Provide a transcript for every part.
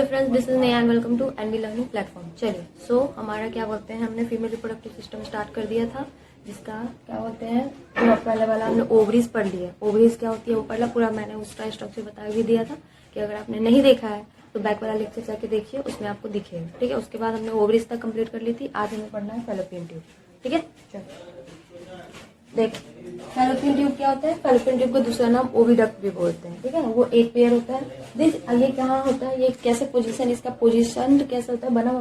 Hello friends, this is Neha and welcome to NB learning platform. चलिए हमारा क्या बोलते हैं, हमने फीमेल रिप्रोडक्टिव सिस्टम स्टार्ट कर दिया था, जिसका क्या बोलते हैं पूरा पहले वाला हमने ओवरीज पढ़ लिया। ओवरीज क्या होती है वो पढ़ पूरा, मैंने उसका स्ट्रक्चर बता भी दिया था कि अगर आपने नहीं देखा है तो बैक वाला लेक्चर जाके देखिए, उसमें आपको दिखेगा। ठीक है, उसके बाद हमने ओवरीज तक कंप्लीट कर ली थी। आज हमें पढ़ना है फैलोपियन ट्यूब। ठीक है, चलो देख, फैलोपियन ट्यूब क्या होता है? फैलोपियन ट्यूब का दूसरा नाम ओविडक्ट भी बोलते हैं। ठीक है, वो एक पेयर होता है। दिस ये कहाँ होता है, ये कैसे पोजीशन, इसका पोजीशन कैसे होता है, बना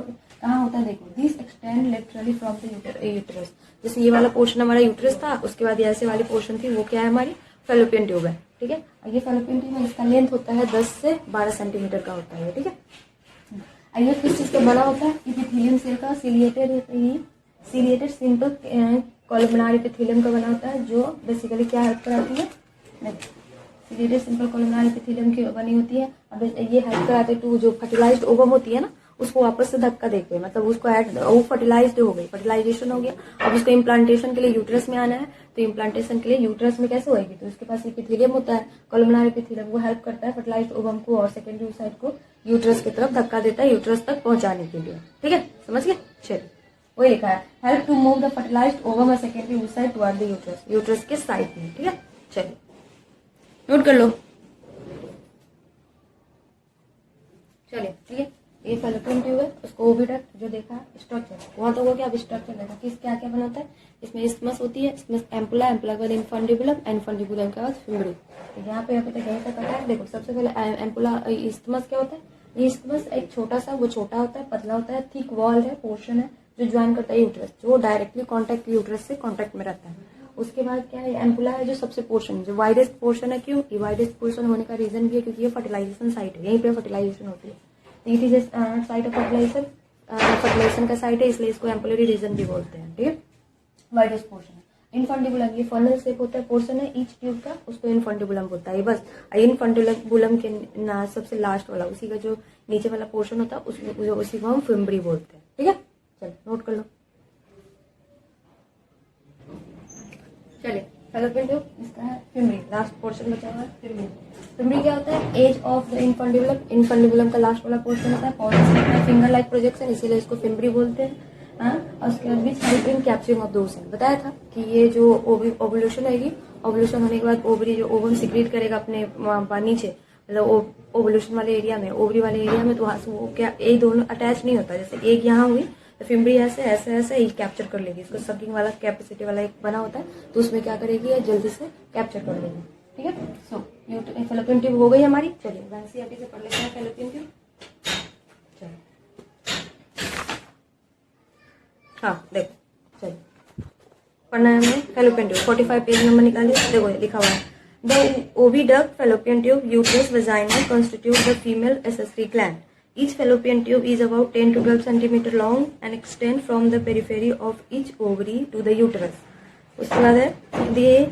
कहाँ होता है? देखो, this extend laterally from the uterus. जैसे ये वाला पोर्शन हमारा यूटरस था, उसके बाद ऐसे वाली पोर्शन थी, वो क्या है? हमारी फैलोपियन ट्यूब है। ठीक है, ये फैलोपियन ट्यूब है, इसका लेंथ होता है 10 से 12 सेंटीमीटर का होता है। ठीक है, ये किस चीज का बना होता है? इपिथेलियम सेल का सिलिएटेड सिंपल कॉलमनार एपिथेलियम का बना होता है, जो बेसिकली क्या हेल्प कराती है? सिलिएटेड सिंपल कॉलमनार एपिथेलियम की बनी होती है। अब ये हेल्प कराते टू जो फर्टिलाइज्ड ओवम होती है ना, उसको वापस से धक्का देके, मतलब उसको ऐड, वो फर्टिलाइज्ड हो गई, फर्टिलाइजेशन हो गया। अब उसको इम्प्लांटेशन के लिए यूट्रस में आना है, तो इम्प्लांटेशन के लिए यूट्रस में कैसे होगी? तो उसके पास एपिथेलियम होता है, कॉलमनार एपिथेलियम, वो हेल्प करता है फर्टिलाइज्ड ओवम को और सेकेंडरी साइड को यूट्रस की तरफ धक्का देता है, यूट्रस तक पहुंचाने के लिए। ठीक है, समझ गए? चलिए, वही लिखा है, help to move the fertilized ovum और secondary oocyte toward the uterus, uterus के साइड में। ठीक है, चलिए नोट कर लो। चलिए ठीक है, ये फैलोपियन ट्यूब है, उसको ओविडक्ट जो देखा स्ट्रक्चर वहां तो हो गया। अब स्ट्रक्चर देखा किस क्या क्या बनाता है। इसमें इस्मस होती है, इसमें एम्पुला, एम्पुला के बाद इनफंडिबुलम, इनफंडिबुलम के बाद फिम्बरी। यहाँ पे तक यहीं तक आता है। देखो, सबसे पहले एम्पुला, इस्मस क्या होता है? ये इस्मस एक छोटा सा, वो छोटा होता है, पतला होता है, थिक वॉल है, पोर्शन है जो ज्वाइन करता है यूट्रस, जो डायरेक्टली कॉन्टेक्ट यूट्रस से कॉन्टेक्ट में रहता है। उसके बाद क्या है? एम्पुला है, जो सबसे पोर्शन, जो वाइडेस्ट पोर्शन है। क्यों ये वाइडेस्ट पोर्शन होने का रीजन भी है क्योंकि ये फर्टिलाइजेशन साइट है, यहीं पे फर्टिलाइजेशन होती है। It is site of fertilisation, fertilisation का साइट है, इसलिए इसको एम्पुलरी रीजन भी बोलते हैं। ठीक है, वाइडेस्ट पोर्शन है। इनफंडिबुलम, ये फनल शेप होता है, पोर्शन है ईच ट्यूब का, उसको इनफंडिबुलम बोलता है। बस इनफंडिबुलम के ना सबसे लास्ट वाला, उसी का जो नीचे वाला पोर्शन होता है, उसी को हम फिम्बरी बोलते हैं। ठीक है, चलो नोट कर लो। चलिए, फैलोपियन ट्यूब, इसका है फिम्बरी, लास्ट पोर्शन बचा हुआ है फिम्बरी। फिम्बरी क्या होता है? Edge of the infundibulum, infundibulum का लास्ट वाला पोर्शन होता है, फिंगर लाइक प्रोजेक्शन, इसीलिए इसको फिम्बरी बोलते हैं। और उसके बाद बीच helping capturing of the ovum. बताया था कि ये जो ओवुलेशन होगी, ओवुलेशन होने के बाद ओवरी जो ओवम सिक्रीट करेगा अपने नीचे, मतलब ओवुलेशन वाले एरिया में, ओवरी वाले एरिया में, तो वहां से वो क्या, एक दोनों अटैच नहीं होता। जैसे एक यहाँ हुई तो फिम्बरी ऐसे ऐसे ऐसे ही कैप्चर कर लेगी, इसको सकिंग वाला कैपेसिटी वाला एक बना होता है, तो उसमें क्या करेगी, ये जल्दी से कैप्चर कर लेगी। ठीक है, सो फैलोपियन ट्यूब हो गई हमारी। चलिए एनसीईआरटी से पढ़ लेते हैं फैलोपियन ट्यूब। चलिए, हाँ देखो, चलिए पढ़ना है हमें फैलोपियन ट्यूब। 45 पेज नंबर निकालिए। देखो लिखा हुआ है, the oviduct, fallopian tube, uterus, vagina constitute the female accessory gland. Each fallopian tube is about 10 to 12 centimeter long and extend from the periphery of each ovary to the uterus. उसके बाद है the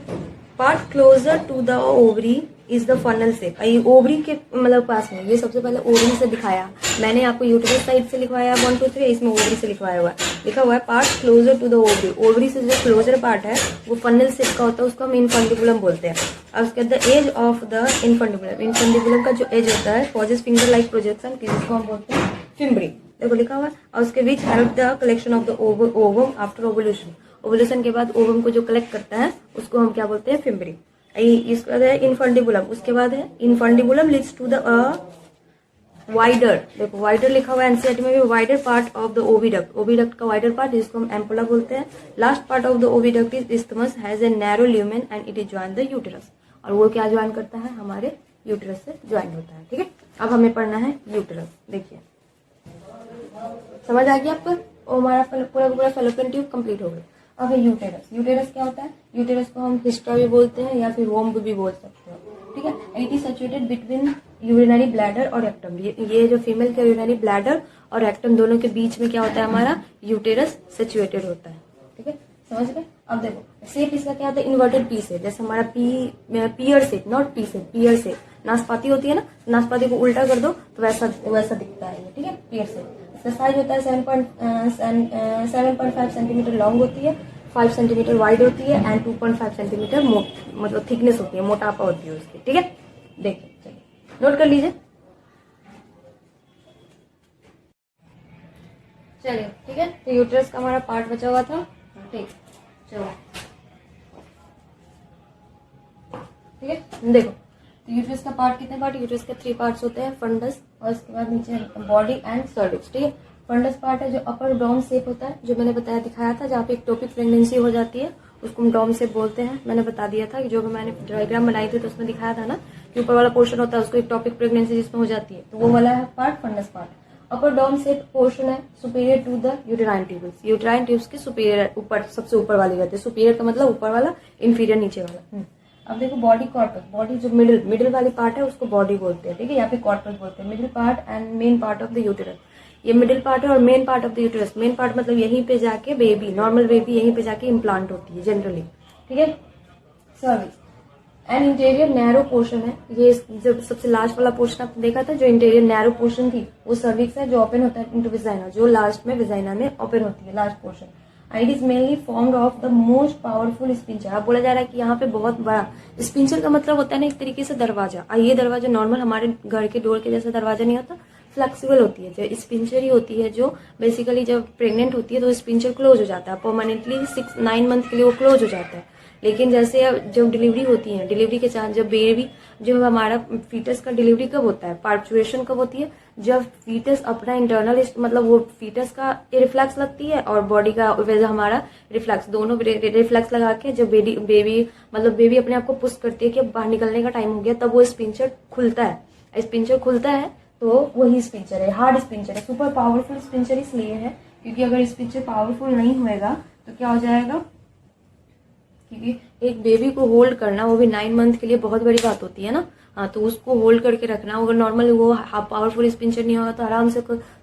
part closer to the ovary is the funnel shape. ये ovary के मतलब पास में, ये सबसे पहले ओवरी से दिखाया मैंने आपको, यूट्रस साइड से लिखवाया 1 2 3, इसमें ओवरी से लिखवाया हुआ है, लिखा हुआ है part closer to the ovary. Ovary से जो क्लोजर पार्ट है वो फनल शेप का होता है, उसको हम इनफंडिबुलम बोलते हैं। अब उसके बाद the edge of the infundibulum, infundibulum का जो एज होता है पॉजेस फिंगर लाइक प्रोजेक्शन, जिसको हम बोलते हैं फिम्बरी। देखो लिखा हुआ है, और उसके बीच help the collection of the ovum after ovulation, ovulation के बाद ओवम को जो कलेक्ट करता है उसको हम क्या बोलते हैं? फिम्बरी। इसके बाद है इनफंडिबुलम, उसके बाद है infundibulum leads to the wider, देखो वाइडर लिखा हुआ है एनसीईआरटी में भी, wider part of the oviduct, oviduct का वाइडर पार्ट जिसको हम एम्पुला बोलते हैं। Last part of the oviduct is isthmus, has a narrow lumen and it is join the uterus, और वो क्या ज्वाइन करता है? हमारे यूटेरस से ज्वाइन होता है। ठीक है, अब हमें पढ़ना है यूटेरस। देखिए समझ आ गया आपको? हमारा पूरा पूरा फैलोपियन ट्यूब कंप्लीट हो गया। अब है यूटेरस। यूटेरस क्या होता है? यूटेरस को हम हिस्ट्रा भी बोलते हैं या फिर वोम्ब भी बोल सकते हैं। ठीक है, it is situated between urinary bladder और रेक्टम। ये जो फीमेल के यूरिनरी ब्लैडर और रेक्टम दोनों के बीच में क्या होता है? हमारा यूटेरस सिचुएटेड होता है। ठीक है, समझ गए? अब देखो शेप इसका क्या होता है? इन्वर्टेड पी शेप, जैसे हमारा पियर shape, not P shape, peer shape. नाशपाती होती है ना, नाशपाती को उल्टा कर दो तो वैसा दिखता है ये। ठीक है, पियर शेप। इसका साइज होता है 7.5 सेंटीमीटर लॉन्ग होती है, 5 सेंटीमीटर वाइड होती है एंड 2.5 सेंटीमीटर मतलब थिकनेस होती है, मोटापा होती है उसकी। ठीक है, देखिए चलिए नोट कर लीजिए। चलिए ठीक है, तो यूट्रस का हमारा पार्ट बचा हुआ था। ठीक, चलो ठीक है। देखो, तो यूट्रस का पार्ट कितने पार्ट, यूट्रस के 3 पार्ट्स होते हैं, फंडस और उसके बाद नीचे बॉडी एंड सर्विक्स। ठीक है, फंडस पार्ट है जो अपर डॉम शेप होता है, जो मैंने बताया दिखाया था, जहाँ पे एक्टोपिक प्रेगनेंसी हो जाती है उसको हम डॉम शेप बोलते हैं। मैंने बता दिया था कि जो भी मैंने डायग्राम बनाई थी तो उसमें दिखाया था ना कि ऊपर वाला पोर्शन होता है उसको एक्टोपिक प्रेगनेंसी जिसमें हो जाती है, तो वो वाला है part fundus part. Upper dome shape portion है superior to the uterine tubes, uterine tubes के सुपीरियर ऊपर सबसे ऊपर वाली रहती है। सुपीरियर का मतलब ऊपर वाला, इंफीरियर नीचे वाला। अब देखो बॉडी कॉर्पस, बॉडी जो मिडिल वाली पार्ट है उसको बॉडी बोलते हैं। ठीक है, यहाँ पे कॉर्पस बोलते हैं। Middle part and main part of the uterus, ये मिडिल पार्ट है और main part of the uterus. Main part मतलब यहीं पे जाके बेबी, नॉर्मल बेबी यहीं पे जाके इम्प्लांट होती है जनरली। ठीक है, cervix and interior narrow portion है, ये जब सबसे लास्ट वाला पोर्शन आपने देखा था जो इंटीरियर नैरो पोर्शन थी वो सर्विक्स है, जो ओपन होता है इनटू विजाइना, जो लास्ट में विजाइना में ओपन होती है last portion. It is mainly formed of the most powerful sphincter. अब बोला जा रहा है कि यहाँ पे बहुत बड़ा स्पिंचर का मतलब होता है ना एक तरीके से दरवाजा। ये दरवाजा नॉर्मल हमारे घर के डोर के जैसा दरवाजा नहीं होता, फ्लेक्सिबल होती है, जो स्पिंचर ही होती है, जो बेसिकली जब प्रेग्नेंट होती है तो स्पिंचर क्लोज हो जाता है परमानेंटली, 6-9 मंथ के लिए वो क्लोज हो जाता है। लेकिन जैसे अब जब डिलीवरी होती है, डिलीवरी के साथ जब बेबी, जो हमारा फीटस का डिलीवरी कब होता है, पार्चुएशन कब होती है, जब फीटस अपना इंटरनल मतलब वो फीटस का रिफ्लेक्स लगती है और बॉडी का वैसे हमारा रिफ्लेक्स, दोनों रिफ्लेक्स लगा के जब बेबी मतलब बेबी अपने आप को पुश करती है कि अब बाहर निकलने का टाइम हो गया, तब वो स्पिंचर खुलता है। स्पिंचर खुलता है तो वही स्पिंचर है, हार्ड स्पिंचर है। सुपर पावरफुल स्पिंचर इसलिए है क्योंकि अगर स्पिंचर पावरफुल नहीं होएगा तो क्या हो जाएगा, क्योंकि एक बेबी को होल्ड करना वो भी 9 मंथ के लिए बहुत बड़ी बात होती है ना। हाँ, तो उसको होल्ड करके रखना, अगर नॉर्मल वो पावरफुल स्पिंचर नहीं होगा तो आराम से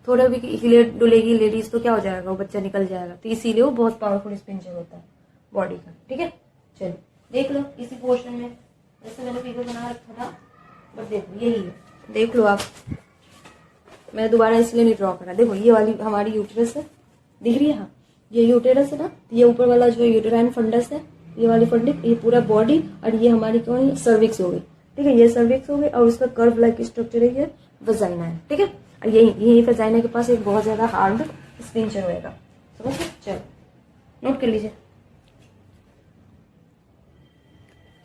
थोड़ा भी हिले डुलेगी लेडीज तो क्या हो जाएगा, वो बच्चा निकल जाएगा। तो इसीलिए वो बहुत पावरफुल स्पिंचर होता है बॉडी का। ठीक है, चलो देख लो इसी पोर्शन में, जैसे मैंने फिगर बना रखा था, बस देखो यही है, देख लो आप, मैं दोबारा इसलिए नहीं ड्रॉ करा। देखो ये वाली हमारी यूटेरस है, दिख रही है, हाँ ये यूटेरस है ना, ये ऊपर वाला जो यूटेराइन फंडस है, ये वाली फंडिक, ये पूरा बॉडी, और ये हमारी कौन है, सर्विक्स हो गई। ठीक है, ये सर्विक्स हो गई और उसका कर्व लाइक स्ट्रक्चर है, ये वजाइना है। ठीक है, और यही वजाइना के पास एक बहुत ज्यादा हार्ड स्पिंचर होएगा, समझ गए। चलो नोट कर लीजिए,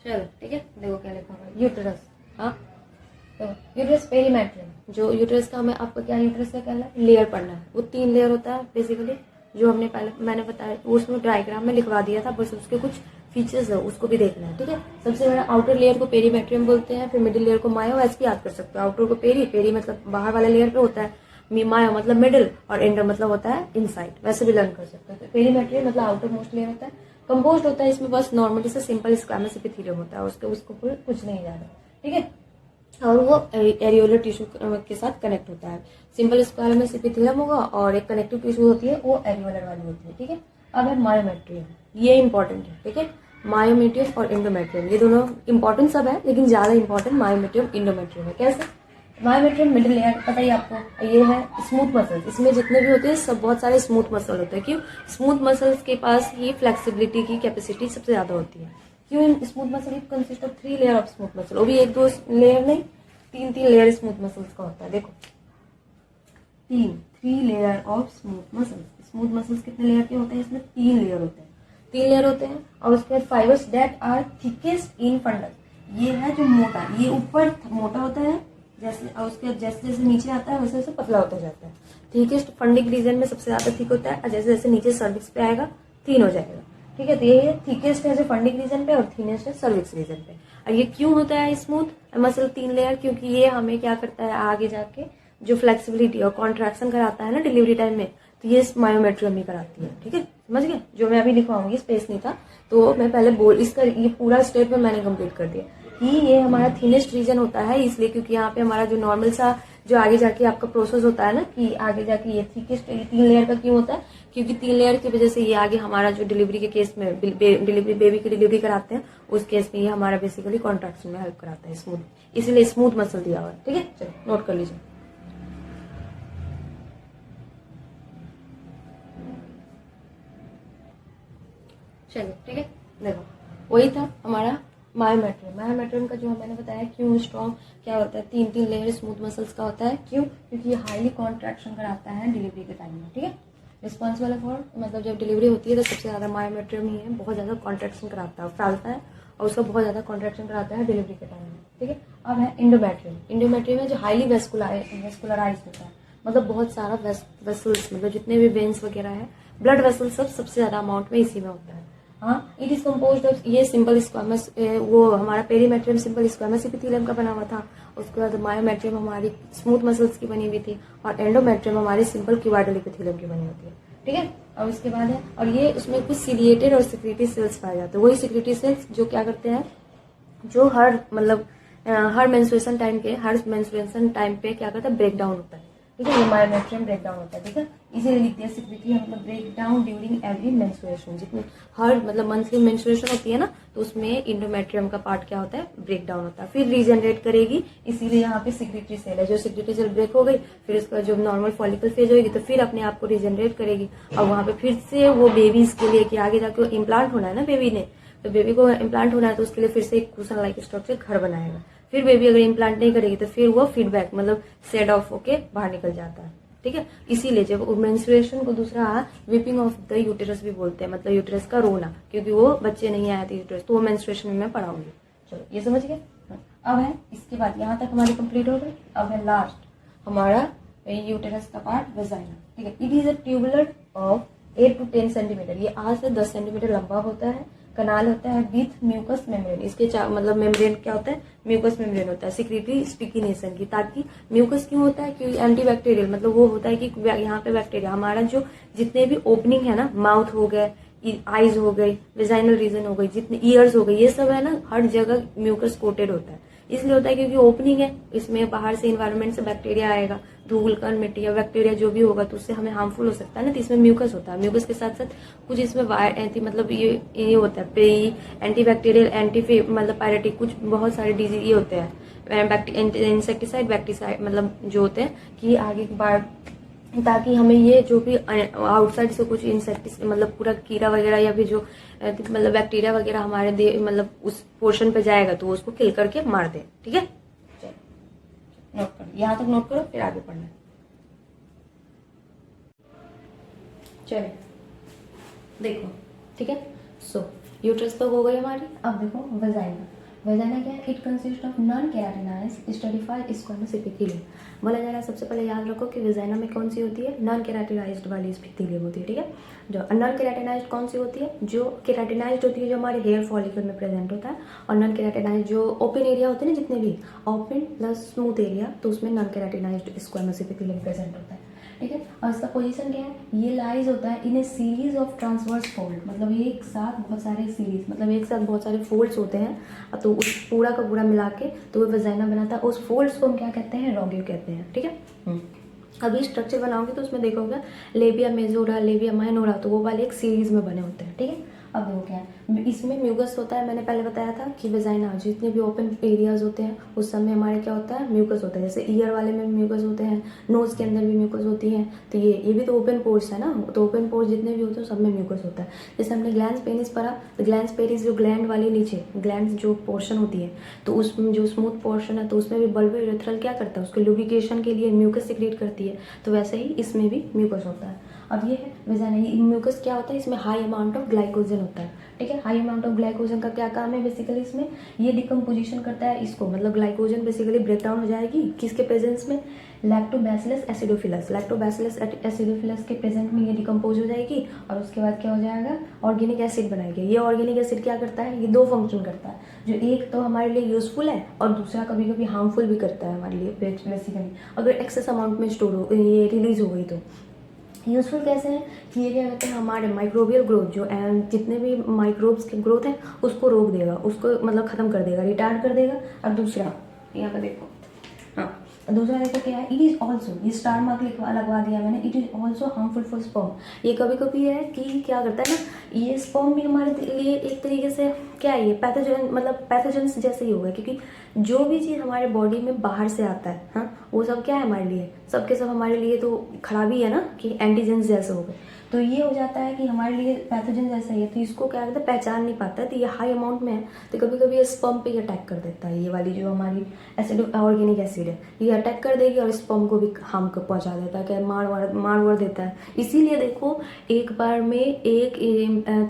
चलो ठीक है। देखो क्या लिखा हुआ है, यूटेरस। हाँ तो यूटेरस पेरीमेट्रियम, जो यूटेरस का हमें आपको क्या यूटेरस का कहना है, लेयर पढ़ना है। वो 3 लेयर होता है बेसिकली, जो हमने पहले मैंने बताया, उसमें डायग्राम में लिखवा दिया था, बस उसके कुछ फीचर्स है उसको भी देखना है। ठीक है, सबसे बड़ा आउटर लेयर को पेरीमेट्रियम बोलते हैं, फिर मिडिल लेयर को मायो, ऐसे याद कर सकते हो। आउटर को पेरी मतलब बाहर वाले लेयर पे होता है, मायो मतलब मिडिल, और एंडर मतलब होता है इनसाइड, वैसे भी लर्न कर सकते हो। पेरीमेट्रियम मतलब आउटर मोस्ट लेयर होता है, कंपोज्ड होता है इसमें बस नॉर्मली से सिंपल स्क्वैमस एपिथेलियम होता है, उसको कुछ नहीं ज्यादा। ठीक है, और वो एरियोलर टिश्यू के साथ कनेक्ट होता है। सिंपल स्क्वायरमस एपिथेलियम होगा और एक कनेक्टिव टिश्यू होती है वो एरियोलर वाली होती है। ठीक है, अब है मायोमेट्रियम, ये इंपॉर्टेंट है। ठीक है, मायोमेट्रियम और इंडोमेट्रियम ये दोनों इंपॉर्टेंट सब है, लेकिन ज्यादा इंपॉर्टेंट मायोमेट्रियम इंडोमेट्रियम है। कैसे, मायोमेट्रियम मिडिल लेयर पता ही आपको, ये है स्मूथ मसल्स, इसमें जितने भी होते हैं सब बहुत सारे स्मूथ मसल होते हैं। क्यों, स्मूथ मसल्स के पास ही फ्लेक्सिबिलिटी की कैपेसिटी सबसे ज्यादा होती है। क्यों, smooth muscle it consist of 3 layer of smooth muscle, वो भी 1-2 लेयर नहीं, 3 लेयर स्मूथ मसल्स का होता है। देखो 3 layer of smooth muscles. Smooth muscles कितने लेयर के होते हैं, इसमें 3 लेयर होते हैं, 3 लेयर होते हैं। और उसके बाद fibres that are thickest in fundus, ये है जो मोटा, ये ऊपर मोटा होता है जैसे, और उसके जैसे जैसे नीचे आता है वैसे वैसे पतला होता जाता है। थिकेस्ट फंडिक रीजन में सबसे ज्यादा थिक होता है, और जैसे जैसे नीचे सर्विक्स पे आएगा थिन हो जाएगा। ठीक है, तो ये थिकेस्ट है जो फंडिक रीजन पे और थिनेस्ट है सर्विक्स रीजन पे। और ये क्यों होता है स्मूथ मसल 3 लेयर, क्योंकि ये हमें क्या करता है आगे जाके जो फ्लेक्सिबिलिटी और कॉन्ट्रैक्शन कराता है ना डिलीवरी टाइम में, तो ये मायोमेट्रियम ही कराती है। ठीक है, समझ गए, जो मैं अभी लिखवाऊंगी स्पेस नहीं था तो मैं पहले इसका ये पूरा स्टेप में मैंने कंप्लीट कर दिया कि ये हमारा थिनेस्ट रीजन होता है, इसलिए क्योंकि यहाँ पे हमारा जो नॉर्मल सा जो आगे जाके आपका प्रोसेस होता है ना कि आगे जाके ये थिकेस्ट 3 लेयर का क्यों होता है, क्योंकि 3 लेयर की वजह से ये आगे हमारा जो डिलीवरी के केस में डिलीवरी बेबी की डिलीवरी कराते हैं उस केस में ये हमारा बेसिकली कॉन्ट्रैक्शन में हेल्प कराता है स्मूथ, इसलिए स्मूथ मसल दिया हुआ है। ठीक है, चलो नोट कर लीजिए। चलिए ठीक है, देखो वही था हमारा मायोमेट्रियम। मायोमेट्रियम का जो मैंने बताया क्यों स्ट्रॉन्ग क्या होता है, 3 लेयर स्मूथ मसल्स का होता है। क्यों, क्योंकि ये हाईली कॉन्ट्रैक्शन कराता है डिलीवरी के टाइम में। ठीक है, रिस्पॉन्सिबल फॉर, मतलब जब डिलीवरी होती है तो सबसे ज़्यादा मायोमेट्रियम ही है, बहुत ज़्यादा कॉन्ट्रैक्शन कराता है, फैलता है और उसका बहुत ज़्यादा कॉन्ट्रैक्शन कराता है डिलीवरी के टाइम में, ठीक है। अब है इंडोमेट्रियम। इंडोमेट्रियम है जो हाईली वेस्कुलराइज होता है, मतलब बहुत सारा वेसल्स, मतलब जितने भी वेन्स वगैरह है, ब्लड वेसल सब सबसे ज़्यादा अमाउंट में इसी में होता है। हाँ, इट इज कम्पोज्ड ऑफ, ये सिंपल स्क्वामस, वो हमारा पेरीमेट्रियम सिंपल स्क्वामस एपिथेलियम का बना हुआ था। उसके बाद मायोमेट्रियम हमारी स्मूथ मसल्स की बनी हुई थी और एंडोमेट्रियम हमारी सिंपल क्यूबाइडल एपिथेलियम की बनी होती है, ठीक है। और इसके बाद है, और ये उसमें कुछ सीलिएटेड और सिक्रेटरी सेल्स पाए जाते हैं। वही सिक्रेटरी सेल्स जो क्या करते हैं, जो हर मतलब हर मेंस्ट्रुएशन टाइम पे क्या करता है, ब्रेक डाउन होता है, ठीक है। ये मायोमेट्रियम ब्रेक डाउन होता है, ठीक है। इसीलिए लिखते हैं सिक्रेटरी मतलब break down during every menstruation. जितने हर मतलब मंथली मेंस्ट्रुएशन होती है ना, तो उसमें इंडोमेट्रियम का पार्ट क्या होता है, ब्रेक डाउन होता है, फिर रीजनरेट करेगी। इसीलिए यहाँ पे सिक्रेटरी सेल है, जो सिक्रेटरी सेल ब्रेक हो गई फिर उसका जो नॉर्मल फॉलिकल फेज होगी तो फिर अपने आप को रीजनरेट करेगी और वहां पे फिर से वो बेबीज के लिए कि आगे जाके इम्प्लांट होना है ना बेबी ने, तो बेबी को इम्प्लांट होना है तो उसके लिए फिर से एक कुशन लाइक स्ट्रक्चर घर बनाएगा। फिर बेबी अगर इम्प्लांट नहीं करेगी तो फिर वो फीडबैक मतलब सेड ऑफ होके बाहर निकल जाता है, ठीक है। इसीलिए जब मेंस्ट्रुएशन को दूसरा वीपिंग ऑफ द यूटेरस भी बोलते हैं, मतलब यूटेरस का रोना, क्योंकि वो बच्चे नहीं आए थे यूटेरस, तो वो मेंस्ट्रुएशन में मैं पढ़ाऊंगी। चलो ये समझ गए। अब है इसके बाद यहाँ तक हमारी कंप्लीट हो गई। अब है लास्ट हमारा यूटेरस का पार्ट वेजाइना, ठीक है। It is a tubular of 8 to 10 centimetre, ये 8 से 10 सेंटीमीटर लंबा होता है। कनाल होता है विथ म्यूकस मेम्ब्रेन, इसके मतलब मेम्ब्रेन क्या होता है, म्यूकस मेम्ब्रेन होता है सिक्रेटरी स्टिकीनेशन की। ताकि म्यूकस क्यों होता है, क्योंकि एंटीबैक्टीरियल, मतलब वो होता है कि यहाँ पे बैक्टीरिया हमारा जो जितने भी ओपनिंग है ना, माउथ हो गए, आईज हो गई, वेजाइनल रीजन हो गई, जितने ईयर्स हो गई, ये सब है ना, हर जगह म्यूकस कोटेड होता है। इसलिए होता है क्योंकि ओपनिंग है, इसमें बाहर से इन्वायरमेंट से बैक्टीरिया आएगा, धूल कण मिट्टी या बैक्टीरिया जो भी होगा तो उससे हमें हार्मफुल हो सकता है ना, तो इसमें म्यूकस होता है। म्यूकस के साथ साथ कुछ इसमें मतलब ये होता है प्री एंटी बैक्टीरियल एंटी मतलब पायरेटिक, कुछ बहुत सारे डिजीज ये होते हैं, इंसेक्टिसाइड बैक्टीसाइड मतलब जो होते हैं कि आगे बार, ताकि हमें ये जो भी आउटसाइड से कुछ इंसेक्टिस मतलब पूरा कीड़ा वगैरह या फिर जो मतलब बैक्टीरिया वगैरह हमारे दे मतलब उस पोर्शन पे जाएगा तो उसको किल करके मार दे, ठीक है। चलो नोट करो, यहाँ तक नोट करो फिर आगे पढ़ना। चलिए देखो, ठीक है। सो यूट्रस तो हो गई हमारी। अब देखो वेजाइना। वेजाइना क्या है, it consist of non keratinised stratified squamous epithelium. बोला जा रहा है सबसे पहले याद रखो कि वेजाइना में कौन सी होती है, नॉन केराटिनाइज्ड वाली एपिथेलियम होती है, ठीक है। जो नॉन केराटिनाइज्ड कौन सी होती है, जो केराटिनाइज्ड होती है जो हमारे हेयर फॉलिकल में प्रेजेंट होता है, और नॉन केराटिनाइज्ड जो ओपन एरिया होते हैं ना, जितने भी ओपन प्लस स्मूथ एरिया, तो उसमें non keratinised squamous epithelium present होता है, ठीक है। और इसका पोजीशन क्या है, ये लाइज होता है इन ए सीरीज ऑफ ट्रांसवर्स फोल्ड, मतलब एक साथ बहुत सारे सीरीज, मतलब एक साथ बहुत सारे फोल्ड्स होते हैं, तो उस पूरा का पूरा मिला के तो वो वेजाइना बनाता है। उस फोल्ड्स को हम क्या कहते हैं, रोग्यू कहते हैं, ठीक है। अभी स्ट्रक्चर बनाओगे तो उसमें देखोगे लेबिया मेजोरा, लेबिया माइनोरा, तो वो वाले एक सीरीज में बने होते हैं, ठीक है। अब देखो क्या है, इसमें म्यूकस होता है, मैंने पहले बताया था कि वेजाइना जितने भी ओपन एरियाज होते हैं उस समय हमारे क्या होता है, म्यूकस होता है। जैसे ईयर वाले में म्यूकस होते हैं, नोज के अंदर भी म्यूकस होती है, तो ये भी तो ओपन पोर्स है ना, तो ओपन पोर्स जितने भी होते हैं सब में म्यूकस होता है। जैसे हमने ग्लैंस पेनिस पढ़ा, तो ग्लैंस पेनिस जो ग्लैंड वाली नीचे ग्लैंड जो पोर्शन होती है, तो उसमें जो स्मूथ पोर्शन है तो उसमें भी बल्बो यूरेथ्रल क्या करता है, उसके लुब्रिकेशन के लिए म्यूकस सिक्रीट करती है, तो वैसे ही इसमें भी म्यूकस होता है। अब ये है वेजाइना, म्यूकस क्या होता है, इसमें हाई अमाउंट ऑफ ग्लाइकोजन होता है, ठीक है। हाई अमाउंट ऑफ ग्लाइकोजन का क्या काम है, बेसिकली इसमें ये डिकम्पोजिशन करता है इसको, मतलब ग्लाइकोजन बेसिकली ब्रेक डाउन हो जाएगी किसके प्रेजेंस में, लैक्टोबैसिलस एसिडोफिलस। लैक्टोबैसिलस एसिडोफिलस के प्रेजेंट में ये डिकम्पोज हो जाएगी और उसके बाद क्या हो जाएगा, ऑर्गेनिक एसिड बनाएगी। ये ऑर्गेनिक एसिड क्या करता है, ये दो फंक्शन करता है, जो एक तो हमारे लिए यूजफुल है और दूसरा कभी कभी हार्मफुल भी करता है हमारे लिए बेसिकली, अगर एक्सेस अमाउंट में स्टोर हो ये रिलीज हो गई तो। यूजफुल कैसे हैं कि ये क्या कहते हैं, हमारे माइक्रोबियल ग्रोथ जो जितने भी माइक्रोब्स की ग्रोथ है उसको रोक देगा, उसको मतलब खत्म कर देगा, रिटार्ड कर देगा। और दूसरा यहाँ पे देखो, हाँ दूसरा देखो क्या है, इट इज ऑल्सो, ये स्टार मार्क लगवा दिया मैंने, it is also harmful for sperm. ये कभी कभी है कि क्या करता है ना, ये स्पर्म भी हमारे लिए एक तरीके से क्या है, ये पैथोजन मतलब पैथोजेंस जैसे ही होगा, क्योंकि जो भी चीज़ हमारे बॉडी में बाहर से आता है, हाँ वो सब क्या है हमारे लिए, सबके सब हमारे लिए तो खराबी है ना, कि एंटीजेंस जैसे हो गए। तो ये हो जाता है कि हमारे लिए पैथोजन जैसा ही है, तो इसको क्या कहते हैं पहचान नहीं पाता है, तो ये हाई अमाउंट में है तो कभी कभी ये स्पर्म पे अटैक कर देता है। ये वाली जो हमारी एसिड ऑर्गेनिक एसिड है ये अटैक कर देगी और स्पर्म को भी हार्म को पहुंचा देता है, क्या मार देता है। इसीलिए देखो एक बार में एक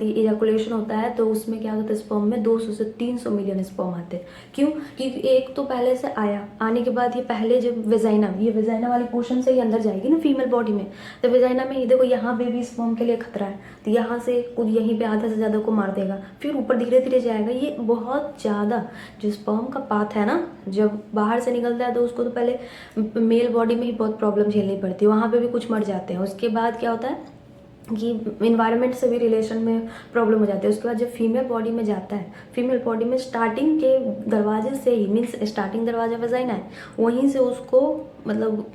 इजैकुलेशन होता है तो उसमें क्या होता है स्पर्म में 200 से 300 मिलियन स्पर्म आते हैं। क्यों? क्योंकि एक तो पहले से आया, आने के बाद ये पहले जब वेजाइना वाली पोर्शन से ही अंदर जाएगी ना फीमेल बॉडी में, तो वेजाइना में देखो यहाँ पे भी स्पर्म के लिए खतरा है, तो यहाँ से खुद यहीं पे आधा से ज़्यादा को मार देगा, फिर ऊपर धीरे धीरे जाएगा। ये बहुत ज़्यादा जो स्पर्म का पाथ है ना, जब बाहर से निकलता है तो उसको तो पहले मेल बॉडी में ही बहुत प्रॉब्लम झेलनी पड़ती है, वहाँ पे भी कुछ मर जाते हैं। उसके बाद क्या होता है कि इन्वायरमेंट से भी रिलेशन में प्रॉब्लम हो जाती है। उसके बाद जब फीमेल बॉडी में जाता है, फीमेल बॉडी में स्टार्टिंग के दरवाजे से ही, मीन्स स्टार्टिंग दरवाजा वजाइना है, वहीं से उसको मतलब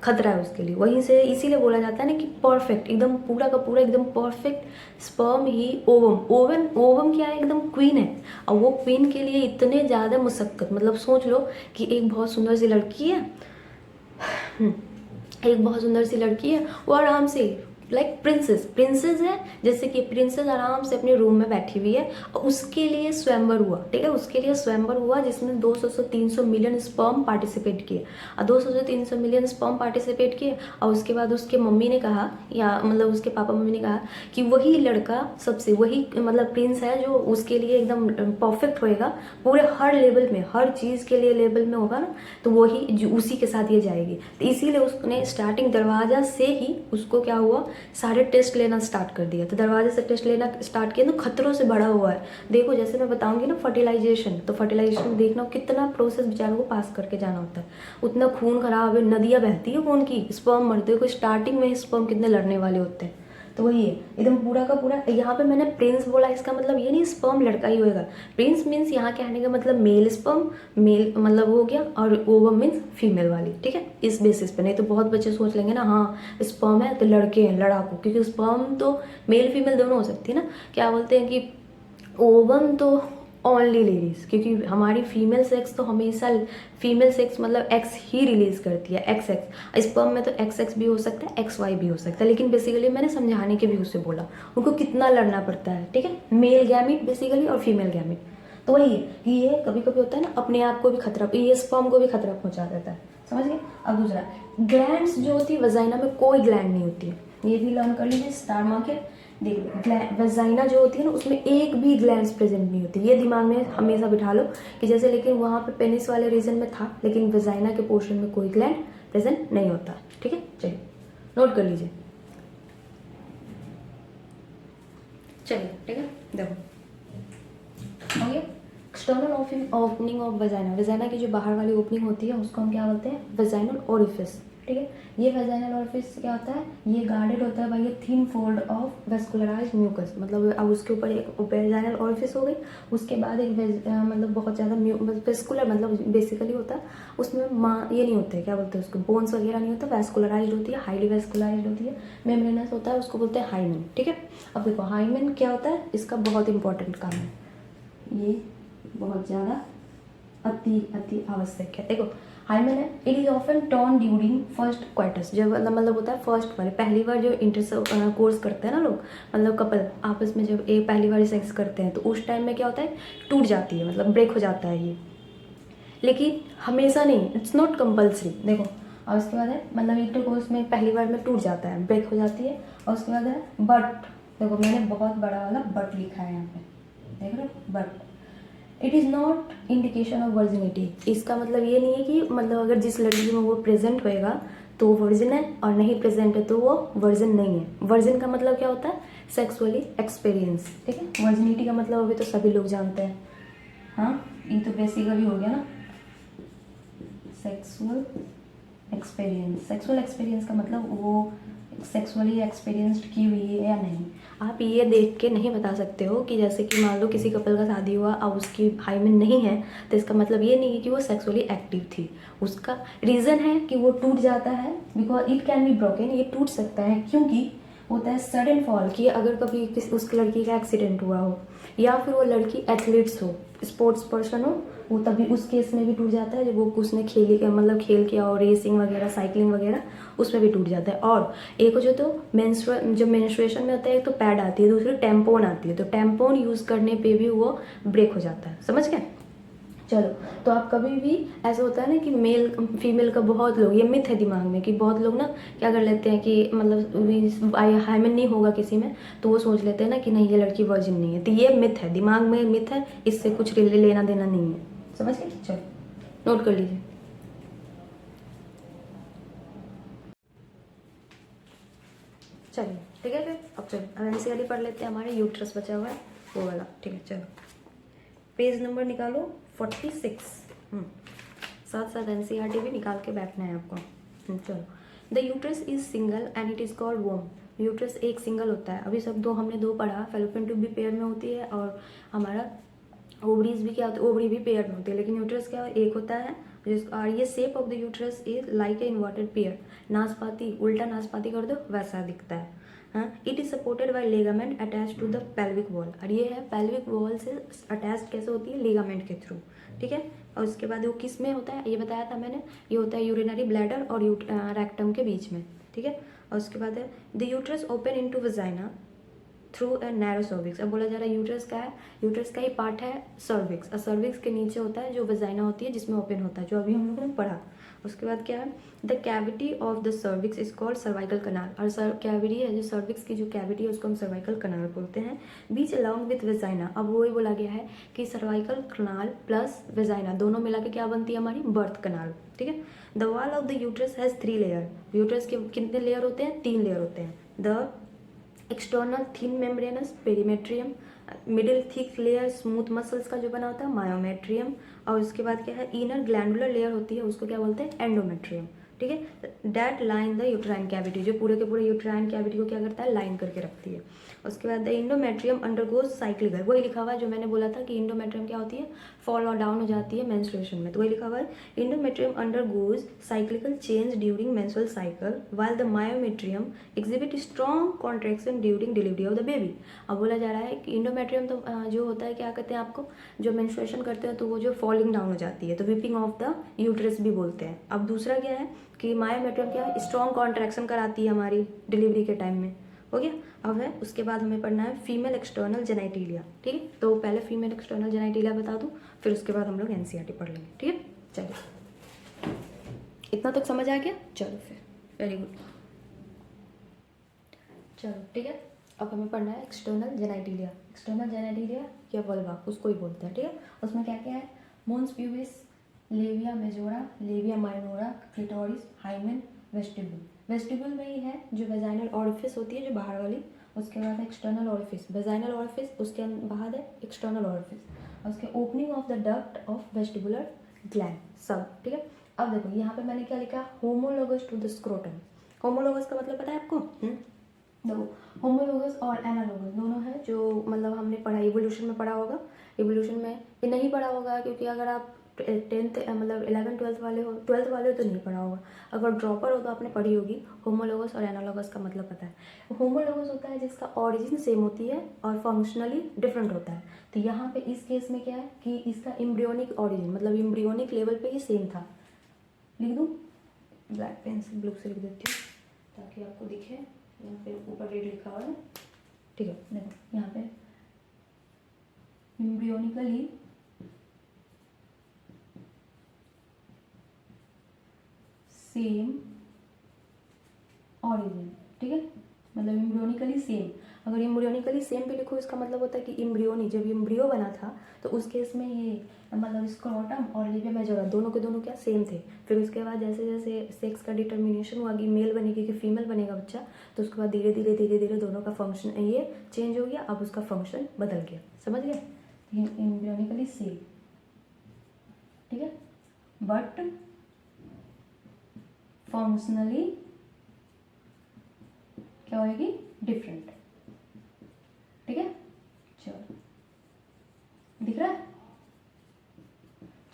खतरा है उसके लिए, वहीं से। इसीलिए बोला जाता है ना कि परफेक्ट एकदम पूरा का पूरा एकदम परफेक्ट स्पर्म ही ओवम क्या है, एकदम क्वीन है। और वो क्वीन के लिए इतने ज़्यादा मुशक्कत, मतलब सोच लो कि एक बहुत सुंदर सी लड़की है, वो आराम से लाइक प्रिंसेस है, जैसे कि प्रिंसेस आराम से अपने रूम में बैठी हुई है और उसके लिए स्वयंवर हुआ, ठीक है, उसके लिए स्वयंवर हुआ जिसमें 200 से 300 मिलियन स्पर्म पार्टिसिपेट किए, और 200 से 300 मिलियन स्पर्म पार्टिसिपेट किए। और उसके बाद उसके मम्मी ने कहा, या मतलब उसके पापा मम्मी ने कहा कि वही लड़का सबसे, वही मतलब प्रिंस है जो उसके लिए एकदम परफेक्ट होएगा पूरे हर लेवल में, हर चीज़ के लिए लेवल में होगा ना, तो वही उसी के साथ ये जाएगी। तो इसीलिए उसने स्टार्टिंग दरवाजा से ही उसको क्या हुआ, सारे टेस्ट लेना स्टार्ट कर दिया। तो दरवाजे से टेस्ट लेना स्टार्ट किया तो खतरों से भरा हुआ है। देखो जैसे मैं बताऊंगी ना फर्टिलाइजेशन, तो फर्टिलाइजेशन में देखना कितना प्रोसेस बेचारों को पास करके जाना होता है, उतना खून खराब है, नदियाँ बहती है खून की, स्पर्म मरते हो, स्टार्टिंग में स्पर्म कितने लड़ने वाले होते हैं। तो वही है एकदम पूरा का पूरा। यहाँ पे मैंने प्रिंस बोला, इसका मतलब ये नहीं स्पर्म लड़का ही होएगा। प्रिंस मीन्स यहाँ कहने का मतलब मेल स्पर्म, मेल मतलब हो गया, और ओवम मीन्स फीमेल वाली, ठीक है, इस बेसिस पे। नहीं तो बहुत बच्चे सोच लेंगे ना हाँ स्पर्म है तो लड़के हैं, लड़ाकू, क्योंकि स्पर्म तो मेल फीमेल दोनों हो सकती है ना। क्या बोलते हैं कि ओवम तो ओनली लेडीज, क्योंकि हमारी फीमेल सेक्स तो हमेशा फीमेल सेक्स मतलब एक्स ही रिलीज करती है, एक्स। स्पर्म में तो एक्स भी हो सकता है, XY भी हो सकता है, लेकिन बेसिकली मैंने समझाने के भी उससे बोला उनको कितना लड़ना पड़ता है, ठीक है, मेल गैमिट बेसिकली और फीमेल गैमिट। तो वही है कि ये कभी कभी होता है ना अपने आप को भी खतरा, ये स्पर्म को भी खतरा पहुंचा देता है, समझ गए। अब दूसरा, ग्लैंड्स जो होती है वजाइना में कोई ग्लैंड नहीं होती है, ये भी लर्न कर लीजिए, स्टार मार्क है। देखो वजाइना जो होती है ना उसमें एक भी ग्लैंड्स प्रेजेंट नहीं होती, ये दिमाग में हमेशा बिठा लो कि जैसे, लेकिन वहाँ पे पेनिस वाले रीजन में था, लेकिन वजाइना के पोर्शन में कोई ग्लैंड प्रेजेंट नहीं होता, ठीक है। चलिए नोट कर लीजिए, चलिए ठीक है। देखो हो गया external opening of vagina, vagina की जो बाहर वाली ओपनिंग होती है उसको हम क्या बोलते हैं, वजाइनल ओरिफिस, ठीक है। ये वेजाइनल ओरिफिस क्या होता है, ये गार्डेड होता है by a thin fold of vascularised mucus, मतलब अब उसके ऊपर एक वेजाइनल ओरिफिस हो गई, उसके बाद एक मतलब बहुत ज़्यादा वेस्कुलर, मतलब बेसिकली होता है उसमें ये नहीं होते, क्या बोलते हैं उसको, बोन्स वगैरह नहीं होता, वेस्कुलराइज्ड होती है, हाईली वेस्कुलराइज्ड होती है, मेम्ब्रेनस होता है, उसको बोलते हैं हाइमेन, ठीक है। अब देखो हाइमेन क्या होता है, इसका बहुत इंपॉर्टेंट काम है, ये बहुत ज़्यादा अति आवश्यक है। देखो हाइमेन है, it is often turn during first quarters, जब मतलब होता है फर्स्ट वाले, पहली बार जो इंटर कोर्स करते हैं ना लोग, मतलब कपल आपस में जब एक पहली बार सेक्स करते हैं तो उस टाइम में क्या होता है, टूट जाती है, मतलब ब्रेक हो जाता है ये, लेकिन हमेशा नहीं, इट्स नॉट कंपल्सरी। देखो और उसके बाद है मतलब इंटर कोर्स में पहली बार में टूट जाता है, ब्रेक हो जाती है, और उसके बाद है बट, देखो मैंने बहुत बड़ा वाला बट लिखा है यहाँ पे, देख रहे हो, but it is not indication of virginity, इसका मतलब ये नहीं है कि मतलब अगर जिस लड़की में वो प्रेजेंट होएगा तो वो वर्जिन है, और नहीं प्रेजेंट है तो वो वर्जिन नहीं है। वर्जिन का मतलब क्या होता है, सेक्सुअली एक्सपीरियंस, ठीक है। वर्जिनिटी का मतलब अभी तो सभी लोग जानते हैं, हाँ ये तो बेसिकली हो गया ना, सेक्सुअल एक्सपीरियंस का मतलब वो सेक्सुअली एक्सपीरियंस्ड की हुई है या नहीं। आप ये देख के नहीं बता सकते हो कि जैसे कि मान लो किसी कपल का शादी हुआ और उसकी हाइमेन नहीं है, तो इसका मतलब ये नहीं है कि वो सेक्सुअली एक्टिव थी, उसका रीज़न है कि वो टूट जाता है, because it can be broken, ये टूट सकता है क्योंकि होता है सडन फॉल, कि अगर कभी उस लड़की का एक्सीडेंट हुआ हो, या फिर वो लड़की एथलीट्स हो, स्पोर्ट्स पर्सन हो, वो तभी उस केस में भी टूट जाता है जब वो उसने खेल किया हो, रेसिंग वगैरह, साइकिलिंग वगैरह, उसमें भी टूट जाता है। और एक हो जो तो जब मेंस्ट्रुएशन में होता है, एक तो पैड आती है, दूसरी टेम्पोन आती है, तो टेम्पोन यूज़ करने पे भी वो ब्रेक हो जाता है। समझ गए? चलो, तो आप कभी भी ऐसा होता है ना कि मेल फीमेल का, बहुत लोग, ये मिथ है दिमाग में कि बहुत लोग ना क्या कर लेते हैं कि मतलब हाइमेन नहीं होगा किसी में, तो वो सोच लेते हैं ना कि नहीं ये लड़की वर्जिन नहीं है। तो ये मिथ है, दिमाग में मिथ है, इससे कुछ लेना देना नहीं है। समझ गए? चलो नोट कर लीजिए। चलिए ठीक है, फिर अब चलो अब एनसीईआरटी पढ़ लेते हैं। हमारे यूट्रस बचा हुआ है वो वाला। ठीक है, चलो पेज नंबर निकालो 46। साथ साथ एनसीईआरटी भी निकाल के बैठना है आपको। चलो, the uterus is single and it is called womb. Uterus एक सिंगल होता है। अभी सब हमने दो पढ़ा, फेलोपियन ट्यूब भी पेयर में होती है और हमारा ओवरीज भी क्या होता है, ओवरी भी पेयर में होती है, लेकिन यूट्रस क्या एक होता है। और ये shape of the uterus is like a inverted pear. नाशपाती, उल्टा नाशपाती कर दो वैसा दिखता है। हाँ, it is supported by ligament attach to the pelvic wall. और ये है पेल्विक वॉल से अटैच कैसे होती है, लिगामेंट के थ्रू। ठीक है, और उसके बाद वो किस में होता है, ये बताया था मैंने, ये होता है यूरिनरी ब्लैडर और रेक्टम के बीच में। ठीक है, और उसके बाद है the uterus open into vagina through a narrow cervix. अब बोला जा रहा है यूट्रस का है, यूट्रस का ही पार्ट है सर्विक्स, और सर्विक्स के नीचे होता है जो वजाइना होती है जिसमें ओपन होता है, जो अभी हम लोगों ने पढ़ा। उसके बाद क्या है, the cavity of the cervix is called cervical canal. और कैविटी है जो सर्विक्स की जो कैविटी है उसको हम सर्वाइकल कनाल बोलते हैं। बीच अलॉन्ग विथ वेजाइना, अब वही बोला गया है कि सर्वाइकल कनाल प्लस वेजाइना दोनों मिला के क्या बनती है हमारी, बर्थ कनाल। ठीक है, the wall of the uterus has 3 layer. Uterus के कितने लेयर होते हैं, 3 लेयर होते हैं। The external thin membranes perimetrium, middle thick layer smooth muscles का जो बना होता है मायोमेट्रियम, और उसके बाद क्या है, इनर ग्लैंडुलर लेयर होती है उसको क्या बोलते हैं, एंडोमेट्रियम। ठीक है, that line the uterine cavity, जो पूरे के पूरे यूट्राइन कैविटी को क्या करता है, लाइन करके रखती है। उसके बाद द इंडोमेट्रियम अंडरगोज साइक्लिकल, वही लिखा हुआ है जो मैंने बोला था कि इंडोमेट्रियम क्या होती है, फॉल और डाउन हो जाती है मेंस्ट्रुएशन में, तो वही लिखा हुआ है endometrium undergoes cyclical change during menstrual cycle while the myometrium exhibit strong contraction during delivery of the baby. अब बोला जा रहा है कि इंडोमेट्रियम तो जो होता है क्या कहते हैं आपको, जो मेंस्ट्रुएशन करते हैं तो वो जो फॉलिंग डाउन हो जाती है तो विपिंग ऑफ द यूट्रस भी बोलते हैं। अब दूसरा क्या है कि मायोमेट्रियम क्या है, स्ट्रॉन्ग कॉन्ट्रैक्शन कराती है हमारी डिलीवरी के टाइम में। हो गया। अब है उसके बाद हमें पढ़ना है फीमेल एक्सटर्नल जेनाइटिलिया। ठीक है, तो पहले फीमेल एक्सटर्नल जेनाइटिलिया बता दूं, फिर उसके बाद हम लोग एनसीईआरटी पढ़ लेंगे। ठीक है, चलिए इतना तक समझ आ गया। चलो फिर, वेरी गुड। चलो ठीक है, अब हमें पढ़ना है एक्सटर्नल जेनाइटिलिया। एक्सटर्नल जेनाइटिलिया या वल्वा उसको ही बोलते हैं। ठीक है, उसमें क्या क्या है, mons pubis, labia majora, labia minora, clitoris, hymen, vestibule. Vestibule में ही है जो वेजाइनल ऑरिफिस होती है जो बाहर वाली, उसके बाद एक्सटर्नल ऑरिफिस, वेजाइनल ऑरिफिस, उसके बाद है एक्सटर्नल ऑरिफिस, और उसके opening of the duct of vestibular gland सब। ठीक है, अब देखो यहाँ पे मैंने क्या लिखा, homologous to the scrotum. Homologous का मतलब पता है आपको, देखो होमोलोगस और एनालोगस दोनों है जो मतलब हमने पढ़ा, इवोल्यूशन में पढ़ा होगा। इवोल्यूशन में ये नहीं पढ़ा होगा क्योंकि अगर आप 10th मतलब 11 12th वाले हो, 12th वाले हो तो नहीं पढ़ा होगा, अगर ड्रॉपर हो तो आपने पढ़ी होगी। होमोलोगस और एनालोगस का मतलब पता है। होमोलोगस होता है जिसका ऑरिजिन सेम होती है और फंक्शनली डिफरेंट होता है। तो यहाँ पे इस केस में क्या है कि इसका एम्ब्रियोनिक ऑरिजिन मतलब एम्ब्रियोनिक लेवल पे ही सेम था। लिख दूँ, ब्लैक पेन से ब्लू से लिख देती हूँ ताकि आपको दिखे। यहाँ पे ऊपर रेड लिखा हुआ है, ठीक है, देखो यहाँ पे एम्ब्रियोनिकली सेम ऑरिजिन। ठीक है, मतलब एम्ब्रियोनिकली सेम। अगर एम्ब्रियोनिकली सेम भी लिखो इसका मतलब होता है कि एम्ब्रियोनी जब एम्ब्रियो बना था तो उस केस में ये मतलब स्क्रोटम और लेविया मेजोरा दोनों के दोनों क्या सेम थे। फिर उसके बाद जैसे जैसे सेक्स का डिटर्मिनेशन हुआ कि मेल बनेगी कि फीमेल बनेगा बच्चा, तो उसके बाद धीरे धीरे धीरे धीरे दोनों का फंक्शन ये चेंज हो गया, अब उसका फंक्शन बदल गया। समझ गए, एम्ब्रियोनिकली सेम। ठीक है, बट फंक्शनली क्या होगी, डिफरेंट। ठीक है, चलो दिख रहा है।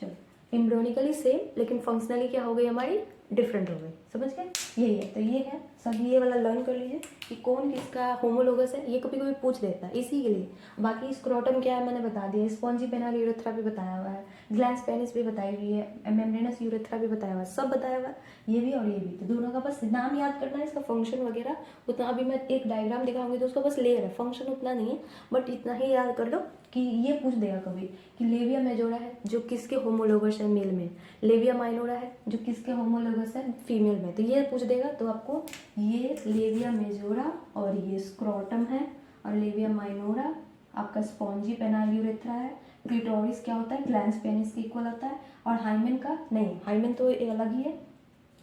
चलो एम्ब्रियोनिकली सेम लेकिन फंक्शनली क्या हो गई हमारी, डिफरेंट हो गई। समझ गए। यही है। तो ये है सब, ये वाला लर्न कर लीजिए कि कौन किसका होमोलोगस है, ये कभी कभी पूछ देता है इसी के लिए। बाकी स्क्रोटम क्या है मैंने बता दिया, स्पॉन्जी पेनाल यूरेथ्रा भी बताया हुआ है, ग्लैंस पेनिस भी बताई हुई है, मेम्ब्रेनस यूरेथ्रा भी बताया हुआ है, सब बताया हुआ है, ये भी और ये भी। तो दोनों का बस नाम याद करना है, इसका फंक्शन वगैरह उतना, अभी मैं एक डायग्राम दिखाऊंगी तो उसका बस लेयर है, फंक्शन उतना नहीं है, बट इतना ही याद कर लो कि ये पूछ देगा कभी कि लेविया मेजोरा है जो किसके होमोलोगस है मेल में, लेविया माइनोरा है जो किसके होमोलोगस है फीमेल में, तो ये पूछ देगा। तो आपको ये लेविया मेजोरा और ये स्क्रोटम है, और लेविया माइनोरा आपका स्पॉन्जी पेनाल यूरेथ्रा है, क्लिटोरिस क्या होता है ग्लैंस पेनिस के इक्वल होता है, और हाइमेन का नहीं, हाइमेन तो अलग ही है,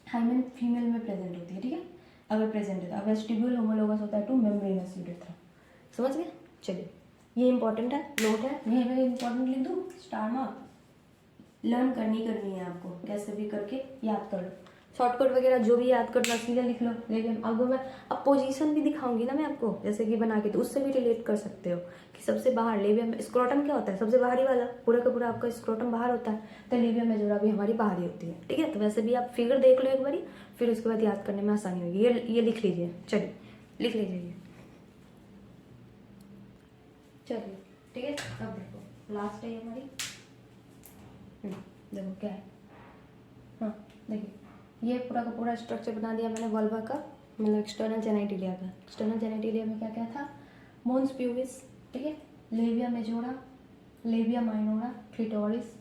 हाइमेन फीमेल में प्रेजेंट होती है, ठीक है, अगर प्रेजेंट है। वेस्टिब्यूल होमोलोगस होता है टू मेम्ब्रेनस यूरेथ्रा। समझ गए? चलिए, ये इंपॉर्टेंट है, नोट है, ये मैं इंपॉर्टेंट लिख दूँ, स्टार मार्क। लर्न करनी है आपको, कैसे भी करके याद कर लो, शॉर्टकट वगैरह जो भी याद करना सीधा लिख लो। लेकिन अब मैं अब पोजीशन भी दिखाऊंगी ना मैं आपको, जैसे कि बना के, तो उससे भी रिलेट कर सकते हो कि सबसे बाहर लेविया में स्क्रोटम क्या होता है, सबसे बाहरी वाला, पूरा का पूरा आपका स्क्रोटम बाहर होता है, तो लेविया मेजोरा भी हमारी बाहरी होती है, ठीक है। तो वैसे भी आप फिगर देख लो एक बारी, फिर उसके बाद याद करने में आसानी होगी। ये लिख लीजिए, चलिए लिख लीजिए ये, चलिए ठीक है। अब देखो लास्ट है ये हमारी, देखो क्या है, हाँ देखिए, ये पूरा का पूरा स्ट्रक्चर बना दिया मैंने वल्वा का, मतलब एक्सटर्नल जेनिटलिया का। एक्सटर्नल जेनिटलिया में क्या क्या था, मोन्स प्यूबिस, ठीक है, labia majora, labia minora, clitoris,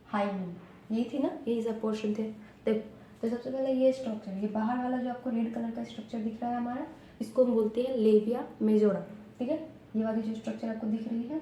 hymen, यही थी ना, यही सब पोर्शन थे। देखो, तो सबसे पहले ये स्ट्रक्चर, ये बाहर वाला जो आपको रेड कलर का स्ट्रक्चर दिख रहा है हमारा, इसको हम बोलते हैं लेविया मेजोरा, ठीक है। ये वाली जो स्ट्रक्चर आपको दिख रही है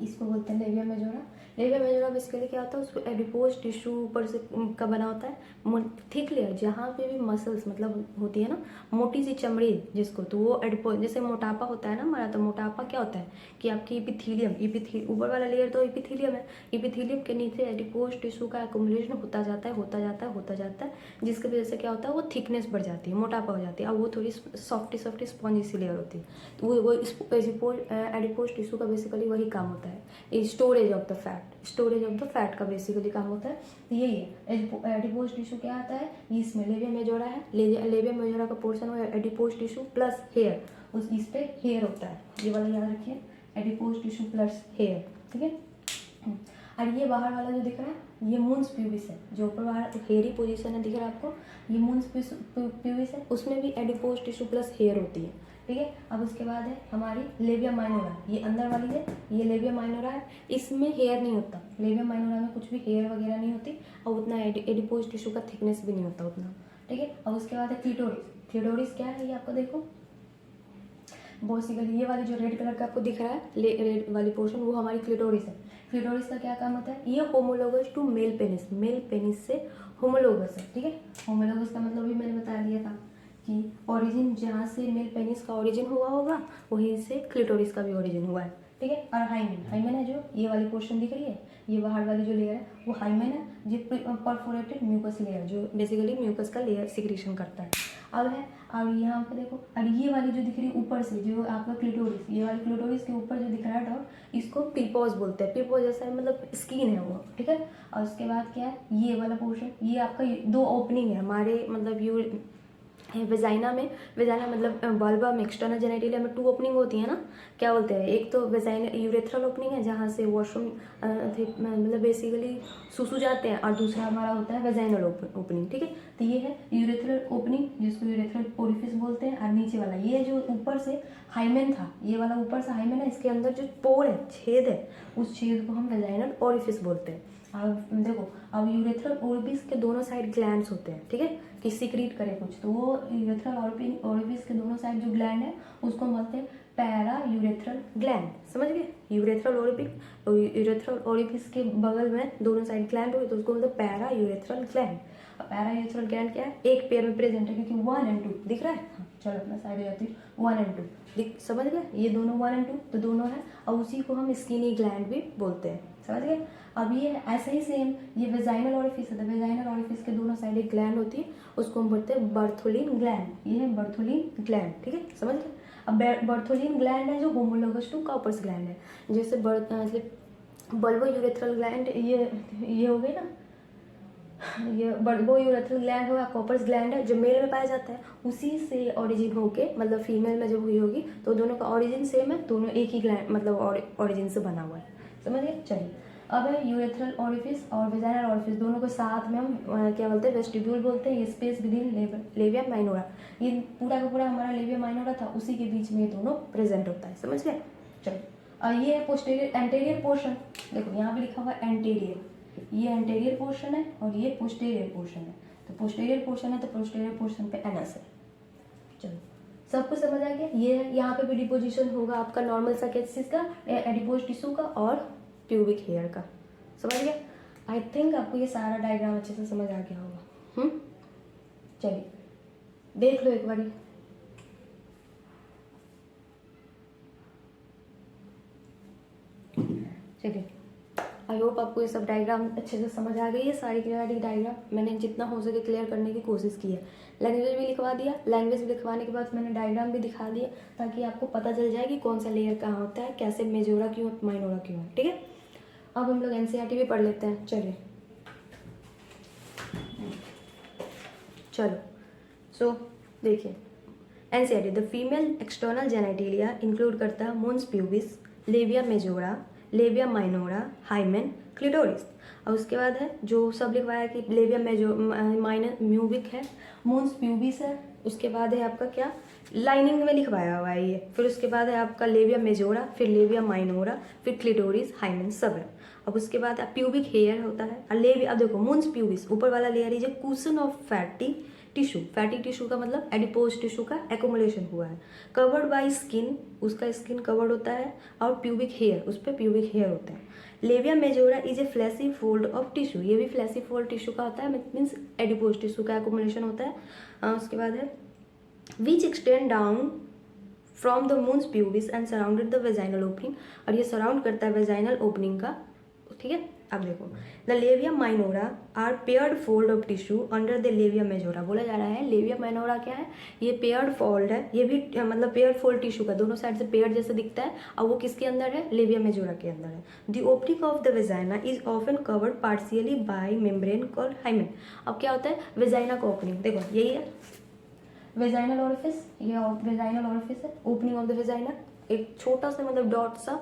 इसको बोलते हैं labia majora. Labia majora basically क्या होता है, उसको एडिपोज टिश्यू ऊपर से का बना होता है, थिक लेयर, जहाँ पे भी मसल्स मतलब होती है ना, मोटी सी चमड़ी जिसको, तो वो एडिपोज, जैसे मोटापा होता है ना हमारा, तो मोटापा क्या होता है कि आपकी इपिथीलियम ऊपर वाला लेयर तो इपिथीलियम है, इपिथीलियम के नीचे एडिपोज टिश्यू का एक्युमुलेशन होता जाता है, जिसकी वजह से क्या होता है, वो थिकनेस बढ़ जाती है, मोटापा हो जाती है, अब वो थोड़ी सॉफ्टी स्पॉन्जी सी लेयर होती है। तो वो एडिपोज टिश्यू का बेसिकली वही काम होता है, स्टोरेज ऑफ द फैट का बेसिकली काम होता है। तो यही है एडिपोज टिश्यू क्या आता है, इसमें लेविया मेजोरा है, लेविया मेजोरा का पोर्शन हो एडिपोज टिश्यू प्लस हेयर, इस पे हेयर होता है, ये वाला याद रखिए, एडिपोज टिश्यू प्लस हेयर, ठीक है। और ये बाहर वाला जो दिख रहा है ये मून्स प्यूबिस है, जो ऊपर बाहर हेयरी पोजीशन है दिख रहा है आपको, ये मून्स प्यूबिस है, उसमें भी एडिपोज टिश्यू प्लस हेयर होती है, ठीक है। अब उसके बाद है हमारी लेविया माइनोरा, ये अंदर वाली है, ये लेविया माइनोरा है, इसमें हेयर नहीं होता, लेविया माइनोरा में कुछ भी हेयर वगैरह नहीं होती, और उतना एडिपोज टिश्यू का थिकनेस भी नहीं होता उतना, ठीक है। अब उसके बाद है क्लिटोरिस क्या है ये आपको देखो, बेसिकली ये वाली जो रेड कलर का आपको दिख रहा है रेड वाली पोर्शन, वो हमारी क्लिटोरिस है। क्लिटोरिस का क्या काम होता है, ये होमोलोगस टू मेल पेनिस से होमोलोगस है, ठीक है। होमोलोगस का मतलब भी मैंने बता दिया था कि ओरिजिन जहाँ से मेल पेनिस का ओरिजिन हुआ होगा वहीं से क्लिटोरिस का भी ओरिजिन हुआ है, ठीक है। और हाइमेन है जो ये वाली पोर्शन दिख रही है, ये बाहर वाली जो लेयर है वो हाइमेन है, जो परफोरेटेड म्यूकस लेयर, जो बेसिकली म्यूकस का लेयर सिक्रीशन करता है। अब है, और यहाँ पे देखो, और ये वाली जो दिख रही है ऊपर से जो आपका क्लिटोरिस, ये वाली क्लिटोरिस के ऊपर जो दिख रहा है डॉट, इसको पीपोज बोलते हैं, पीपोज जैसा है, मतलब स्किन है वो, ठीक है। और उसके बाद क्या है, ये वाला पोर्शन, ये आपका दो ओपनिंग है हमारे, मतलब वेजाइना मतलब वल्वा में, एक्सटर्नल जेनिटलिया में 2 ओपनिंग होती है ना, क्या बोलते हैं, एक तो वेजाइना यूरेथ्रल ओपनिंग है जहाँ से वॉशरूम मतलब बेसिकली सुसु जाते हैं, और दूसरा हमारा होता है वेजाइनल ओपनिंग, ठीक है। तो ये है यूरेथ्रल ओपनिंग जिसको यूरेथ्रल ओरिफिस बोलते हैं, और नीचे वाला ये जो ऊपर से हाइमेन था, ये वाला ऊपर से हाइमेन है, इसके अंदर जो पोर है, छेद है, उस छेद को हम वेजाइनल ओरिफिस बोलते हैं। अब देखो, अब यूरेथ्रल ओरिफिस के दोनों साइड ग्लैंड्स होते हैं, ठीक है, कि सीक्रेट करे कुछ, तो वो यूरेथ्रल ओरिफिस के दोनों साइड जो ग्लैंड है उसको बोलते हैं पैरा यूरेथ्रल ग्लैंड, समझ गए। यूरेथ्रल ओरिफिस के बगल में दोनों साइड ग्लैंड हुए तो उसको बोलते हैं पैरा यूरेथ्रल ग्लैंड। अब पैरा यूरेथ्रल ग्लैंड क्या है, एक पेयर में प्रेजेंट है, क्योंकि 1 और 2 दिख रहा है, हाँ, चलो अपना साइड हो जाती है, 1 और 2 दिख, समझ गए, ये दोनों 1 और 2 तो दोनों है, और उसी को हम स्किनी ग्लैंड भी बोलते हैं, समझ गए। अब ये ऐसे ही सेम, ये वेजाइनल ओरिफिस है, वेजाइनल ओरिफिस के दोनों साइड एक ग्लैंड होती है, उसको हम बोलते हैं बर्थोलिन ग्लैंड, ये है बर्थोलिन ग्लैंड, ठीक है, समझ गए। अब बर्थोलिन ग्लैंड है जो होमोलोगस टू कॉपर्स ग्लैंड है, जैसे बल्बो यूरेथ्रल ग्लैंड, ये हो गई ना, ये वो यूरेथ्रल ग्लैंड होगा, कॉपर्स ग्लैंड है जो मेल में पाया जाता है, उसी से ओरिजिन होके मतलब फीमेल में जब हुई होगी तो दोनों का ओरिजिन सेम है, दोनों एक ही ग्लैंड मतलब ओरिजिन से बना हुआ है, समझ गए। चलिए अब है यूरेथ्रल ओरिफिस और वेजाइनल ओरिफिस, दोनों को साथ में हम क्या बोलते हैं, वेस्टिब्यूल बोलते हैं। ये space with in labia minora, ये पूरा का पूरा हमारा लेविया माइनोरा था, उसी के बीच में ये दोनों प्रेजेंट होता है, समझ गए। चलिए ये है पोस्टीरियर एंटेरियर पोर्शन, देखो यहाँ पे लिखा हुआ है एंटेरियर, ये एंटेरियर पोर्शन है और ये पोस्टीरियर पोर्शन है, तो पोस्टीरियर पोर्शन है तो पोस्टीरियर पोर्शन पे एनएस है। चलो सब कुछ समझ आ गया। ये है, यहाँ पे भी डिपोजिशन होगा आपका नॉर्मल सा किस का, एडिपोज टिश्यू का और प्यूबिक हेयर का, समझ गया। आई थिंक आपको ये सारा डायग्राम अच्छे से समझ आ गया होगा। चलिए देख लो एक बारी। चलिए आई होप आपको ये सब डायग्राम अच्छे से समझ आ गई है, सारी क्लियरिटी डायग्राम मैंने जितना हो सके क्लियर करने की कोशिश की है। लैंग्वेज भी लिखवा दिया, लैंग्वेज भी लिखवाने के बाद मैंने डायग्राम भी दिखा दिया ताकि आपको पता चल जाए कि कौन सा लेयर कहाँ होता है, कैसे मेजोरा क्यों माइनोरा क्यों है, ठीक है। अब हम लोग एनसीईआरटी भी पढ़ लेते हैं। चलिए चलो सो देखिए NCERT, the female external genitalia include करता है moons pubis, labia majora, labia minora, hymen, clitoris. और उसके बाद है जो सब लिखवाया है कि लेविया माइनर म्यूबिक है, मून्स प्यूबिस है, उसके बाद है आपका क्या लाइनिंग में लिखवाया हुआ है ये, फिर उसके बाद है आपका लेविया मेजोरा, फिर लेविया माइनोरा, फिर क्लिटोरिस, हाइमेन सब है। अब उसके बाद प्यूबिक हेयर होता है, और लेविया, अब देखो मून्स प्यूबिस ऊपर वाला layer is a cushion of fatty tissue, fatty tissue का मतलब एडिपोज टिश्यू का एक्युमुलेशन हुआ है, कवर्ड बाय स्किन, उसका स्किन कवर्ड होता है, और प्यूबिक हेयर, उस पर प्यूबिक हेयर होता है। Labia majora is a fleshy fold of tissue, ये भी फ्लैसी फोल्ड टिश्यू का होता है, मीन्स एडिपोज टिश्यू का एक्युमुलेशन होता है। उसके बाद है which extend down from the moons pubis and surrounded the vaginal opening, और ये सराउंड करता है वेजाइनल ओपनिंग का, ठीक है। अब देखो the labia minora are paired fold of tissue under the labia majora, बोला जा रहा है लेविया माइनोरा क्या है, ये पेयर्ड फोल्ड है, ये भी मतलब पेयर्ड फोल्ड टिश्यू का, दोनों साइड से पेयर्ड जैसा दिखता है, और वो किसके अंदर है, लेविया मेजोरा के अंदर है। The opening of the vagina is often covered partially bye membrane called hymen. अब क्या होता है वेजाइना का ओपनिंग, देखो यही है वेजाइनल ओरिफिस, ये वेजाइनल ओरिफिस है, ओपनिंग ऑफ द वेजाइना, एक छोटा सा मतलब डॉट सा,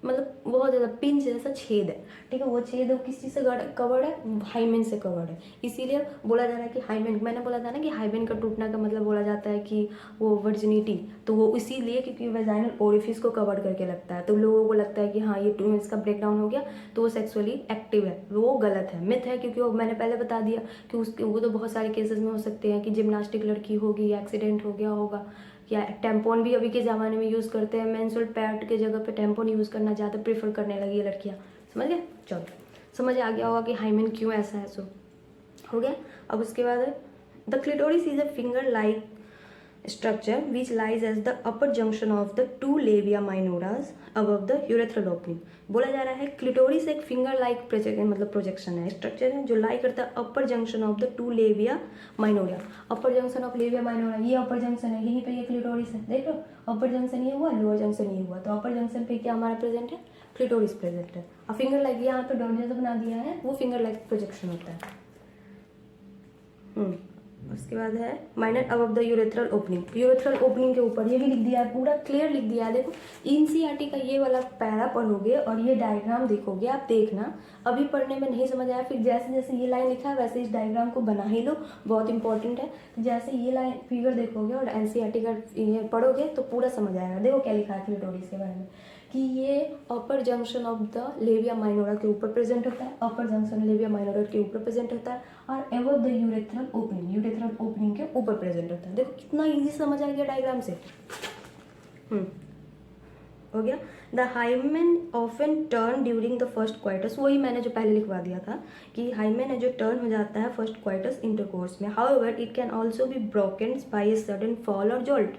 मतलब बहुत ज़्यादा पिंच जैसा छेद है, ठीक है। वो छेद है किस चीज़ से कवर्ड है, हाइमेन से कवर्ड है, इसीलिए बोला जा रहा है कि हाइमेन, मैंने बोला था ना कि हाइमेन का टूटना का मतलब बोला जाता है कि वो वर्जिनिटी, तो वो इसीलिए क्योंकि वेजाइनल ओरिफिस को कवर्ड करके लगता है, तो लोगों को लगता है कि हाँ ये इसका ब्रेकडाउन हो गया तो वो सेक्सुअली एक्टिव है, वो गलत है, मिथ है, क्योंकि वो मैंने पहले बता दिया कि उसके वो तो बहुत सारे केसेस में हो सकते हैं कि जिम्नास्टिक लड़की होगी, एक्सीडेंट हो गया होगा, या टेम्पोन भी अभी के ज़माने में यूज़ करते हैं, मेंस्ट्रुअल पैड के जगह पे टेम्पोन यूज़ करना ज़्यादा प्रेफर करने लगी है लड़कियाँ, समझ गए। चलो समझ आ गया होगा कि हाइमेन क्यों ऐसा है, सो हो गया। अब उसके बाद the clitoris is a finger like structure which lies as the upper junction of the two labia minoras above the urethral opening। बोला जा रहा है क्लिटोरिस एक फिंगर लाइक मतलब प्रोजेक्शन है, स्ट्रक्चर है जो लाई करता है upper junction of the two labia minora, upper junction of labia minora, ये अपर जंक्शन है, यहीं पे ये क्लिटोरिस है, देख लो अपर जंक्शन ये हुआ, लोअर जंक्शन ये हुआ, तो अपर जंक्शन पे क्या हमारा प्रेजेंट है, क्लिटोरिस प्रेजेंट है। और फिंगर लाइक यहाँ पे डॉट जैसा बना दिया है, वो फिंगर लाइक प्रोजेक्शन होता है। उसके बाद है minor above the urethral opening, urethral opening के ऊपर, ये भी लिख दिया है, पूरा क्लियर लिख दिया है। देखो एनसीईआरटी का ये वाला पैरा पढ़ोगे और ये डायग्राम देखोगे, आप देखना अभी पढ़ने में नहीं समझ आया, फिर जैसे जैसे ये लाइन लिखा है वैसे इस डायग्राम को बना ही लो, बहुत इंपॉर्टेंट है। तो जैसे ये लाइन फिगर देखोगे और एनसीईआरटी का ये पढ़ोगे तो पूरा समझ आएगा। देखो क्या लिखा है क्लिटोरिस के बारे में कि ये upper junction of the labia minora के ऊपर प्रेजेंट होता है, अपर जंक्शन लेविया माइनोरा के ऊपर प्रेजेंट होता है, और above the urethral opening, urethral opening के ऊपर प्रेजेंट होता है। देखो कितना इजी समझ आ गया डायग्राम से। हो गया। The hymen often turn during the first coitus, वही मैंने जो पहले लिखवा दिया था कि हाइमेन है जो टर्न हो जाता है फर्स्ट क्वाइटस इंटरकोर्स में। However it can also be broken by a sudden fall और जॉल्ट,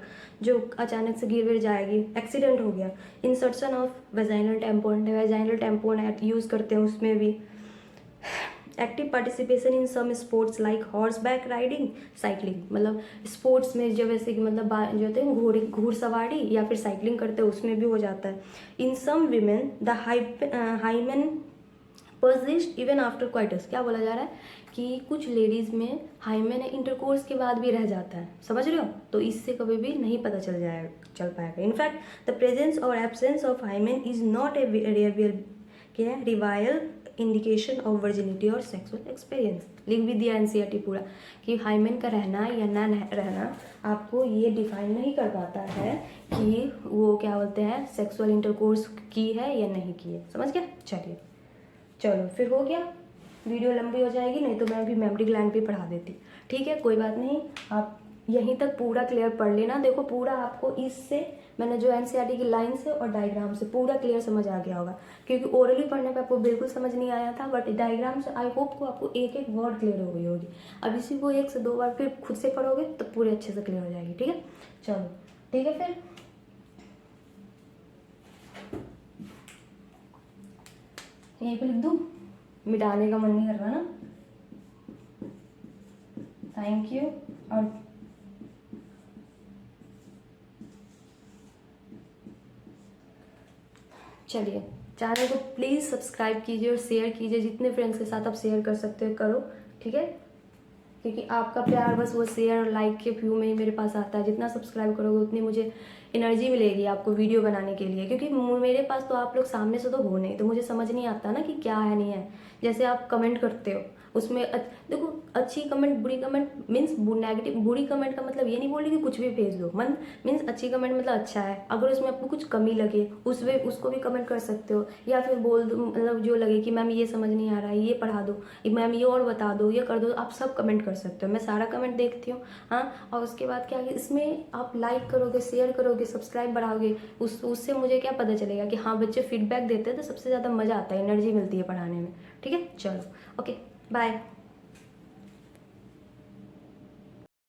जो अचानक से गिर जाएगी, एक्सीडेंट हो गया। Insertion of vaginal tampon, vaginal tampon use करते हैं उसमें भी। Active participation in some sports like horseback riding, cycling, मतलब स्पोर्ट्स में जो वैसे कि मतलब जो होते हैं घुड़सवारी या फिर साइकिलिंग करते हैं उसमें भी हो जाता है। In some women the hymen persist even after coitus. क्या बोला जा रहा है कि कुछ लेडीज में हाइमेन इंटरकोर्स के बाद भी रह जाता है, समझ रहे हो? तो इससे कभी भी नहीं पता चल पाएगा। इनफैक्ट द प्रेजेंस और absence of hymen is not a real क्या है रिवायल इंडिकेशन ऑफ वर्जिनिटी और सेक्सुअल एक्सपीरियंस। लिख भी दिया एनसीईआरटी पूरा कि हाइमेन का रहना या ना रहना आपको ये डिफाइन नहीं कर पाता है कि वो क्या बोलते हैं सेक्सुअल इंटरकोर्स की है या नहीं की है। समझ गया? चलिए चलो फिर हो गया, वीडियो लंबी हो जाएगी, नहीं तो मैं भी मेमोरी ग्लैंड भी पढ़ा देती। ठीक है, कोई बात नहीं, आप यहीं तक पूरा क्लियर पढ़ लेना। देखो पूरा आपको इससे मैंने जो एनसीईआरटी की लाइन से और डायग्राम से पूरा क्लियर समझ आ गया होगा, क्योंकि ओरली पढ़ने पे आपको बिल्कुल समझ नहीं आया था, बट डायग्राम से आई होप को आपको एक एक वर्ड क्लियर हो गई होगी। अब इसी को 1 से 2 बार फिर खुद से पढ़ोगे तो पूरे अच्छे से क्लियर हो जाएगी। ठीक है, चलो ठीक है, फिर यहीं पे लिख दूँ, मिटाने का मन नहीं कर रहा ना। Thank you. और चलिए चैनल को प्लीज़ सब्सक्राइब कीजिए और शेयर कीजिए, जितने फ्रेंड्स के साथ आप शेयर कर सकते हो करो। ठीक है, क्योंकि आपका प्यार बस वो शेयर और लाइक के व्यू में ही मेरे पास आता है। जितना सब्सक्राइब करोगे उतनी मुझे एनर्जी मिलेगी आपको वीडियो बनाने के लिए, क्योंकि मेरे पास तो आप लोग सामने से तो हो नहीं, तो मुझे समझ नहीं आता ना कि क्या है नहीं है। जैसे आप कमेंट करते हो उसमें देखो अच्छी कमेंट बुरी कमेंट मीन्स नेगेटिव बुरी कमेंट का मतलब ये नहीं बोल रही कि कुछ भी भेज दो, मन मीन्स अच्छी कमेंट मतलब अच्छा है। अगर उसमें आपको कुछ कमी लगे उसको भी कमेंट कर सकते हो, या फिर बोल दो मतलब जो लगे कि मैम ये समझ नहीं आ रहा है ये पढ़ा दो, मैम ये और बता दो, ये कर दो, आप सब कमेंट कर सकते हो। मैं सारा कमेंट देखती हूँ। हाँ, और उसके बाद क्या है, इसमें आप लाइक करोगे, शेयर करोगे, सब्सक्राइब बढ़ाओगे, उससे मुझे क्या पता चलेगा कि हाँ बच्चे फीडबैक देते हैं, तो सबसे ज़्यादा मज़ा आता है, एनर्जी मिलती है पढ़ाने में। ठीक है, चलो ओके बाय।